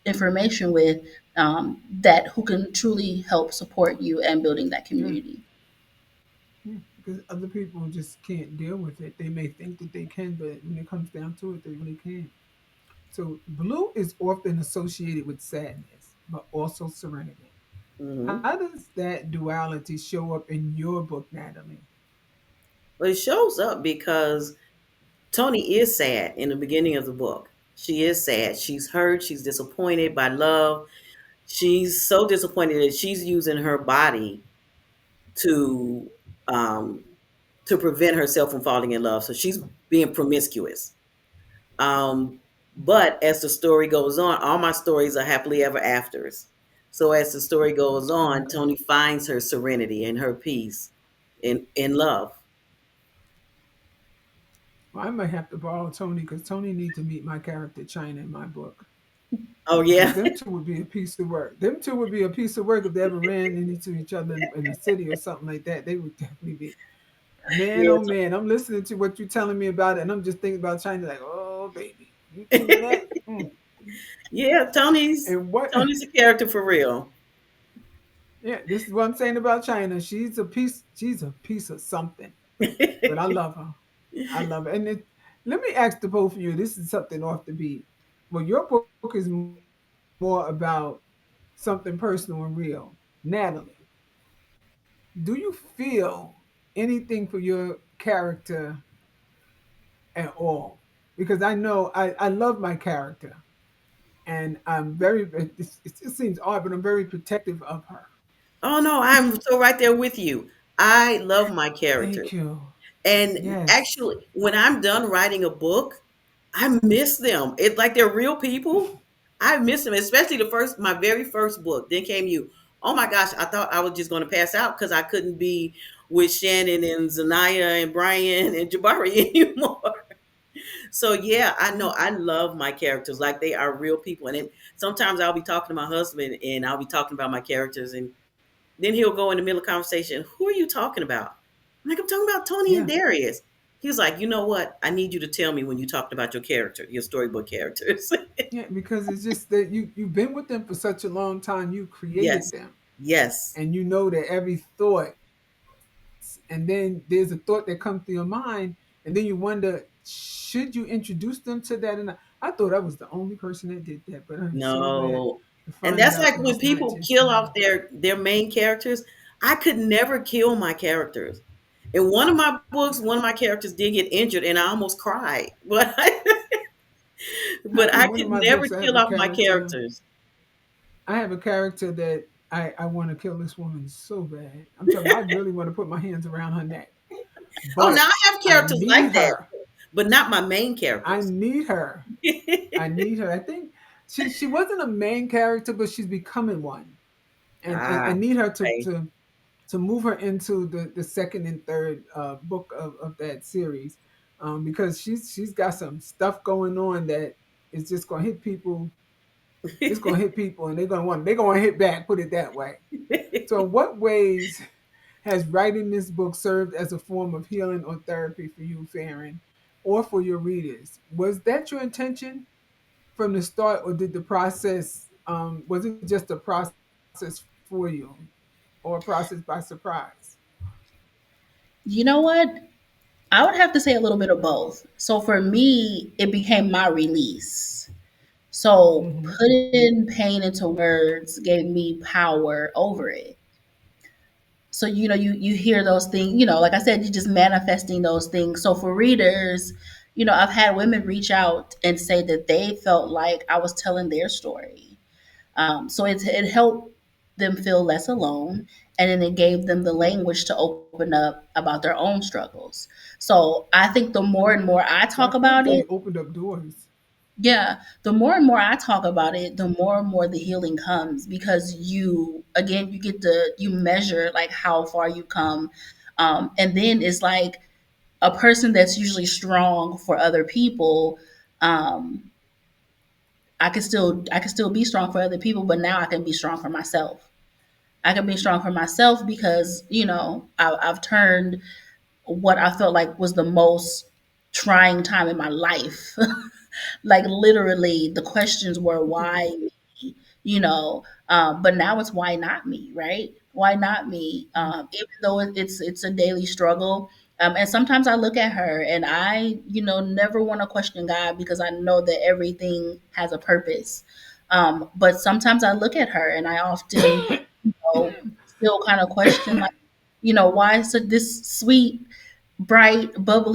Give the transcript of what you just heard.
information with, that who can truly help support you and building that Yeah, community. yeah. Because other people just can't deal with it. They may think that they can, but when it comes down to it, they really can't. So blue is often associated with sadness, but also serenity. Hmm. How does that duality show up in your book, Natalie? But it shows up because Tony is sad in the beginning of the book. She is sad. She's hurt. She's disappointed by love. She's so disappointed that she's using her body to um, to prevent herself from falling in love. So she's being promiscuous. Um, but as the story goes on, all my stories are happily ever afters. So as the story goes on, Okay. Tony finds her serenity and her peace in love. Well, I might have to borrow Tony because Tony needs to meet my character China in my book. Oh Because yeah. them two would be a piece of work. Them two would be a piece of work if they ever ran into each other in the city or something like that. They would definitely be. Man, Yeah. oh man, I'm listening to what you're telling me about it, and I'm just thinking about China like, oh baby, you two in that? Mm. Yeah, And what? Tony's a character for real. Yeah, this is what I'm saying about China. She's a piece. She's a piece of something. But I love her. I love her. And let me ask the both of you. This is something off the beat. Well, your book is more about something personal and real. Natalie, do you feel anything for your character at all? Because I know I love my character, and I'm very. It just seems odd, but I'm very protective of her. Oh no, I'm so right there with you. I love my characters. Thank you. And Yes. actually, when I'm done writing a book, I miss them. It's like they're real people. I miss them, especially my very first book. Then came you. Oh my gosh, I thought I was just going to pass out because I couldn't be with Shannon and Zanaya and Brian and Jabari anymore. So yeah, I know I love my characters like they are real people. And then sometimes I'll be talking to my husband and I'll be talking about my characters, and then he'll go in the middle of conversation. Who are you talking about? I'm like, I'm talking about Tony and Yeah. Darius. He was like, you know what? I need you to tell me when you talked about your character, your storybook characters. Yeah, because it's just that you've been with them for such a long time. You created Yes. them, Yes. and you know that every thought, and then there's a thought that comes to your mind, and then you wonder, should you introduce them to that? And I thought I was the only person that did that, but I'm so glad No. to And find that's out like that when it's not people just kill me. off their main characters. I could never kill my characters. In one of my books, one of my characters did get injured, and I almost cried. But In I one of could my never books, kill off my characters. I have a character that I want to kill this woman so bad. I'm talking. I really want to put my hands around her neck, Oh, now but I have I characters need like that, her. but not my main I characters. need her. I need her. I think she wasn't a main character, but she's becoming one, and I Ah, need her okay. to move her into the second and third book of that series, because she's got some stuff going on that is just gonna hit people. It's gonna hit people, and they're gonna hit back. Put it that way. So, in what ways has writing this book served as a form of healing or therapy for you, Farron, or for your readers? Was that your intention from the start, or did the process was it just a process for you, or a process by surprise? You know what? I would have to say a little bit of both. So for me, it became my release. So Mm-hmm. putting pain into words gave me power over it. So you hear those things, like I said, you're just manifesting those things. So for readers, I've had women reach out and say that they felt like I was telling their story. So it helped them feel less alone, and then it gave them the language to open up about their own struggles. So I think the more and more I So I talk feel about that it, it opened up doors. yeah, the more and more I talk about it, the more and more the healing comes, because you get to you measure like how far you come, and then it's like a person that's usually strong for other people. Um, I can still be strong for other people, but now I can be strong for myself. I can be strong for myself because I've turned what I felt like was the most trying time in my life. Like literally, the questions were why me? but now it's why not me, right? Why not me? Even though it's a daily struggle. And sometimes I look at her and I, never want to question God because I know that everything has a purpose. But sometimes I look at her and I often, still kind of question, like, why is this sweet, bright, bubbly